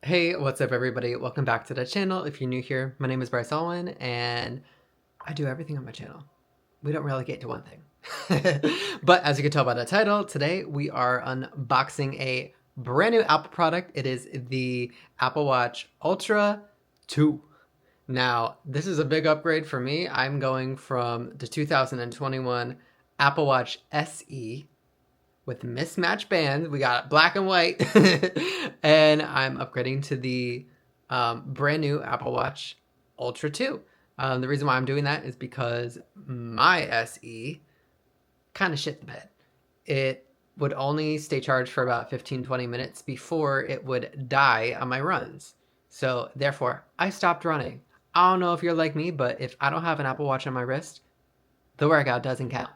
Hey, what's up everybody? Welcome back to the channel. If you're new here, my name is Bryce Alwyn and I do everything on my channel. We don't relegate to one thing. But as you can tell by the title, today we are unboxing a brand new Apple product. It is the Apple Watch Ultra 2. Now, this is a big upgrade for me. I'm going from the 2021 Apple Watch SE with mismatched bands. We got black and white. And I'm upgrading to the brand new Apple Watch Ultra 2. The reason why I'm doing that is because my SE kind of shit the bed. It would only stay charged for about 15-20 minutes before it would die on my runs. So therefore, I stopped running. I don't know if you're like me, but if I don't have an Apple Watch on my wrist, the workout doesn't count.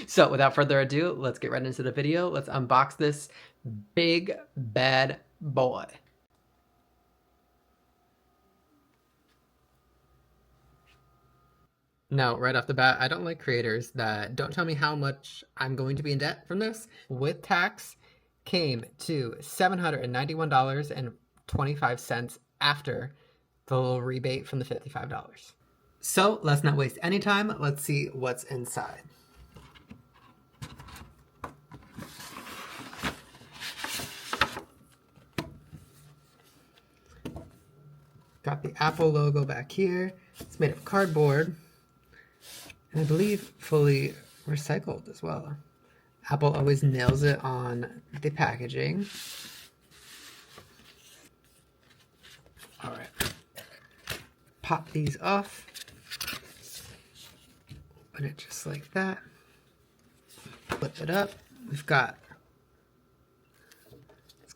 So without further ado, let's get right into the video. Let's unbox this big bad boy. Now, right off the bat, I don't like creators that don't tell me how much I'm going to be in debt from this. With tax, came to $791.25 after the little rebate from the $55. So let's not waste any time. Let's see what's inside. Got the Apple logo back here. It's made of cardboard. And I believe fully recycled as well. Apple always nails it on the packaging. All right. Pop these off. Open it just like that. Flip it up. It's got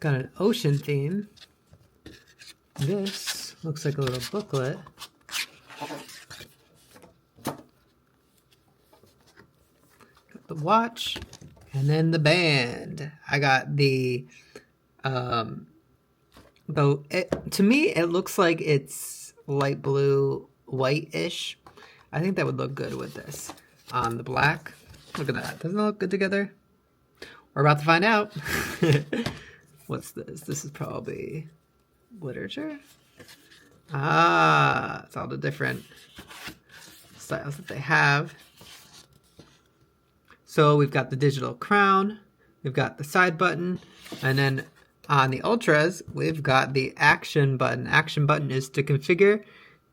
an ocean theme. This looks like a little booklet. Got the watch and then the band. I got to me it looks like it's light blue, white-ish. I think that would look good with this on the black. Look at that. Doesn't it look good together? We're about to find out. What's this? This is probably literature. It's all the different styles that they have. So we've got the digital crown, we've got the side button, and then on the Ultras, we've got the action button. Action button is to configure,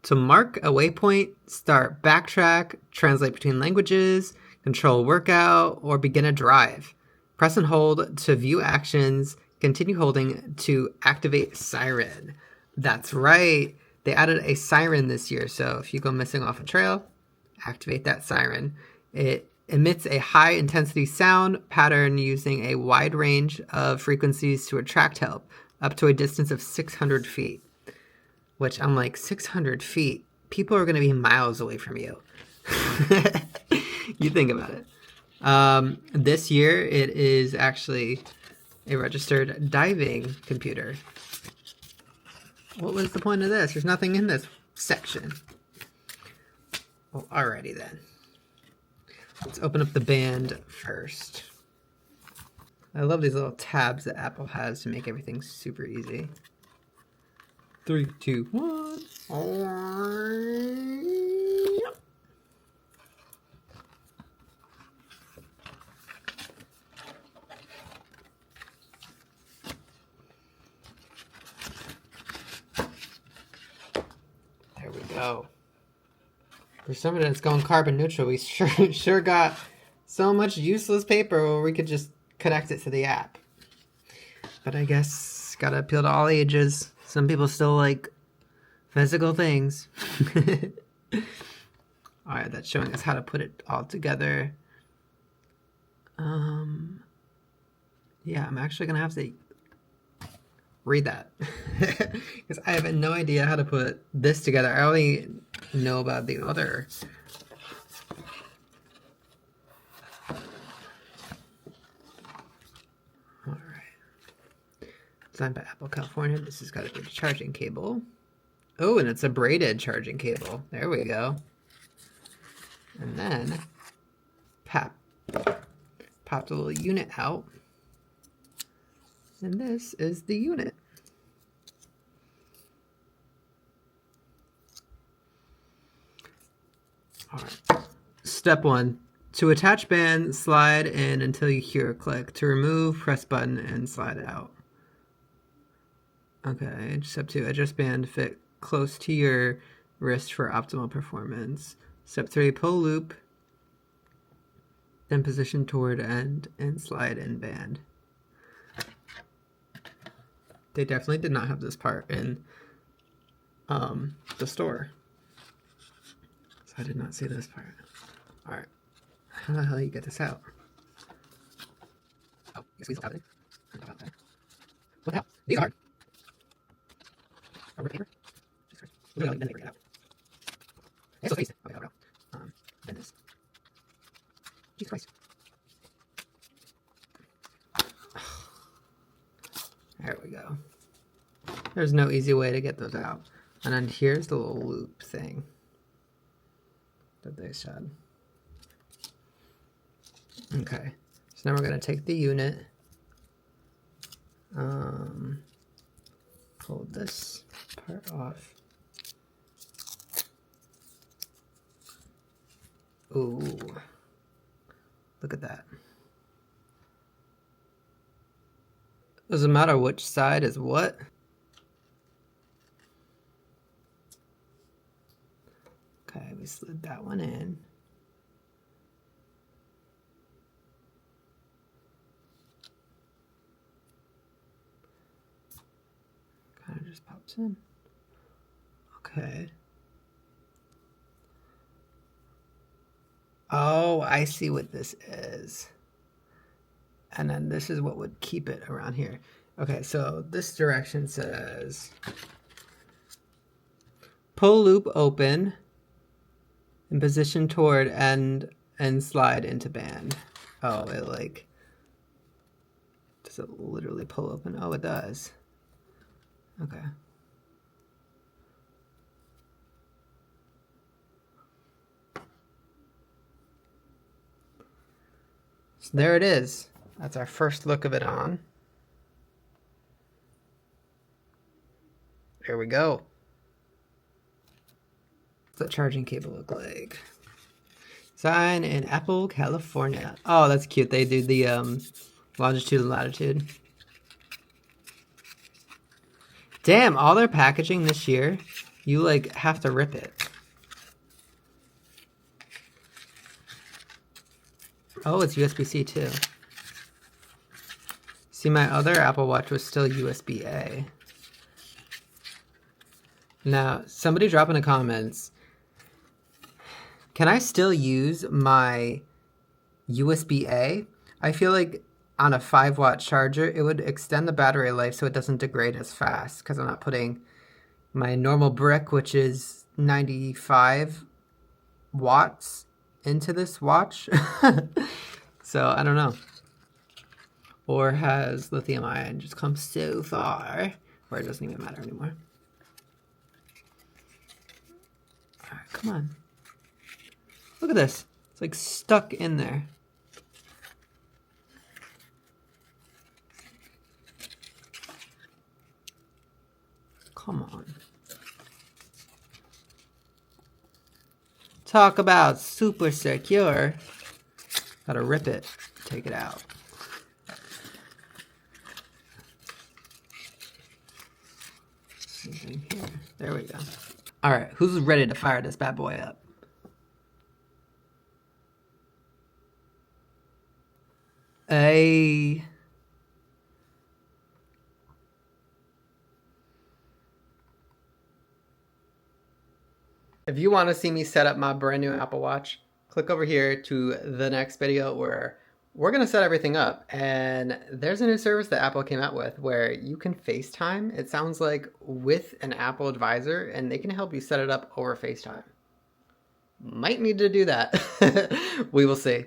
to mark a waypoint, start backtrack, translate between languages, control workout, or begin a drive. Press and hold to view actions, continue holding to activate siren. That's right. They added a siren this year, so if you go missing off a trail, activate that siren. It emits a high-intensity sound pattern using a wide range of frequencies to attract help, up to a distance of 600 feet. Which I'm like, 600 feet? People are going to be miles away from you. You think about it. This year, it is actually a registered diving computer. What was the point of this? There's nothing in this section. Well, alrighty then. Let's open up the band first. I love these little tabs that Apple has to make everything super easy. 3, 2, 1. There we go. For somebody that's going carbon neutral, we sure got so much useless paper where we could just connect it to the app. But I guess gotta appeal to all ages. Some people still like physical things. Alright, that's showing us how to put it all together. Yeah, I'm actually gonna have to read that. Because I have no idea how to put this together. I only know about the other. Alright. Designed by Apple California. This has got a good charging cable. Oh, and it's a braided charging cable. There we go. And then pop the little unit out. And this is the unit. All right. Step 1. To attach band, slide in until you hear a click. To remove, press button and slide out. Okay. Step 2. Adjust band to fit close to your wrist for optimal performance. Step 3. Pull loop, then position toward end and slide in band. They definitely did not have this part in the store. So I did not see this part. All right. How the hell do you get this out? Oh, you squeeze it out of there. What the hell? These are hard. A rip paper? Literally, then they break it out. It's so face. Okay, I'll go. Then this. Jesus Christ. There we go. There's no easy way to get those out. And then here's the little loop thing that they said. Okay, so now we're going to take the unit, pull this part off. Ooh, look at that. Doesn't matter which side is what. Okay, we slid that one in. Kind of just pops in. Okay. Oh, I see what this is. And then this is what would keep it around here. Okay, so this direction says pull loop open and position toward end and slide into band. Oh, it like, does it literally pull open? Oh, it does. Okay. So there it is. That's our first look of it on. There we go. What's that charging cable look like? Design in Apple, California. Oh, that's cute. They do the longitude and latitude. Damn, all their packaging this year, you like have to rip it. Oh, it's USB-C too. See, my other Apple Watch was still USB-A. Now, somebody drop in the comments, can I still use my USB-A? I feel like on a 5-watt charger, it would extend the battery life so it doesn't degrade as fast because I'm not putting my normal brick, which is 95 watts, into this watch. So, I don't know. Or has lithium ion just come so far where it doesn't even matter anymore? All right, come on. Look at this. It's like stuck in there. Come on. Talk about super secure. Gotta rip it, take it out. Anything here? There we go. All right, who's ready to fire this bad boy up? If you want to see me set up my brand new Apple Watch, click over here to the next video where we're going to set everything up. And there's a new service that Apple came out with where you can FaceTime, it sounds like, with an Apple advisor, and they can help you set it up over FaceTime. Might need to do that. We will see.